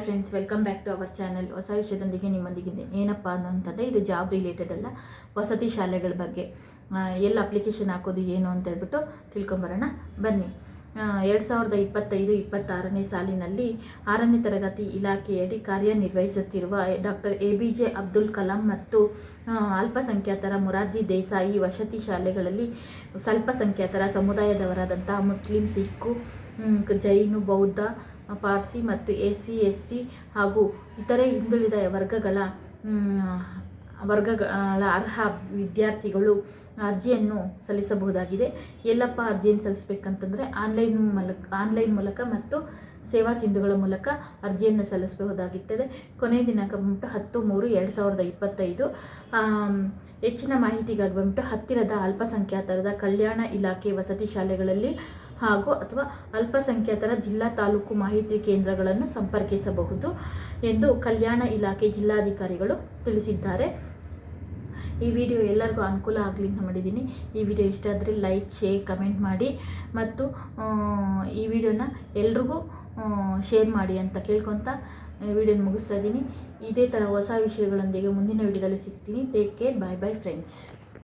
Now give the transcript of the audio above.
Friends, welcome back to our channel. ಹೊಸ ವಿಷಯದೊಂದಿಗೆ ನಿಮ್ಮೊಂದಿಗಿದೆ. ಏನಪ್ಪ ಅನ್ನೋಂಥದ್ದೇ ಇದು ಜಾಬ್ ರಿಲೇಟೆಡ್ ಅಲ್ಲ, ವಸತಿ ಶಾಲೆಗಳ ಬಗ್ಗೆ ಎಲ್ಲ ಅಪ್ಲಿಕೇಶನ್ ಹಾಕೋದು ಏನು ಅಂತ ಹೇಳ್ಬಿಟ್ಟು ತಿಳ್ಕೊಂಬರೋಣ ಬನ್ನಿ. 2025-26ನೇ ಸಾಲಿನಲ್ಲಿ 6ನೇ ತರಗತಿ ಇಲಾಖೆಯಡಿ ಕಾರ್ಯನಿರ್ವಹಿಸುತ್ತಿರುವ ಡಾಕ್ಟರ್ APJ ಅಬ್ದುಲ್ ಕಲಾಂ ಮತ್ತು ಅಲ್ಪಸಂಖ್ಯಾತರ ಮೊರಾರ್ಜಿ ದೇಸಾಯಿ ವಸತಿ ಶಾಲೆಗಳಲ್ಲಿ ಅಲ್ಪಸಂಖ್ಯಾತರ ಸಮುದಾಯದವರಾದಂತಹ ಮುಸ್ಲಿಂ, ಸಿಖ್, ಜೈನು, ಬೌದ್ಧ, ಪಾರ್ಸಿ ಮತ್ತು SC/ST ಹಾಗೂ ಇತರೆ ಹಿಂದುಳಿದ ವರ್ಗಗಳ ಅರ್ಹ ವಿದ್ಯಾರ್ಥಿಗಳು ಅರ್ಜಿಯನ್ನು ಸಲ್ಲಿಸಬಹುದಾಗಿದೆ. ಎಲ್ಲಪ್ಪ ಅರ್ಜಿಯನ್ನು ಸಲ್ಲಿಸಬೇಕಂತಂದರೆ ಆನ್ಲೈನ್ ಮೂಲಕ ಮತ್ತು ಸೇವಾ ಸಿಂಧುಗಳ ಮೂಲಕ ಅರ್ಜಿಯನ್ನು ಸಲ್ಲಿಸಬಹುದಾಗಿರ್ತದೆ. ಕೊನೆಯ ದಿನಾಂಕ ಬಂದ್ಬಿಟ್ಟು 10/3/2025. ಹೆಚ್ಚಿನ ಮಾಹಿತಿಗಾಗಿ ಬಂದ್ಬಿಟ್ಟು ಹತ್ತಿರದ ಅಲ್ಪಸಂಖ್ಯಾತರ ಕಲ್ಯಾಣ ಇಲಾಖೆ ವಸತಿ ಶಾಲೆಗಳಲ್ಲಿ ಹಾಗೂ ಅಥವಾ ಅಲ್ಪಸಂಖ್ಯಾತರ ಜಿಲ್ಲಾ ತಾಲೂಕು ಮಾಹಿತಿ ಕೇಂದ್ರಗಳನ್ನು ಸಂಪರ್ಕಿಸಬಹುದು ಎಂದು ಕಲ್ಯಾಣ ಇಲಾಖೆ ಜಿಲ್ಲಾಧಿಕಾರಿಗಳು ತಿಳಿಸಿದ್ದಾರೆ. ಈ ವಿಡಿಯೋ ಎಲ್ಲರಿಗೂ ಅನುಕೂಲ ಆಗಲಿ ಅಂತ ಮಾಡಿದ್ದೀನಿ. ಈ ವಿಡಿಯೋ ಇಷ್ಟ ಆದರೆ ಲೈಕ್, ಶೇರ್, ಕಮೆಂಟ್ ಮಾಡಿ ಮತ್ತು ಈ ವಿಡಿಯೋನ ಎಲ್ರಿಗೂ ಶೇರ್ ಮಾಡಿ ಅಂತ ಕೇಳ್ಕೊತ ವಿಡಿಯೋನ ಮುಗಿಸ್ತಾ ಇದ್ದೀನಿ. ಇದೇ ಥರ ಹೊಸ ವಿಷಯಗಳೊಂದಿಗೆ ಮುಂದಿನ ವಿಡಿಯೋದಲ್ಲಿ ಸಿಗ್ತೀನಿ. Take care. Bye bye friends.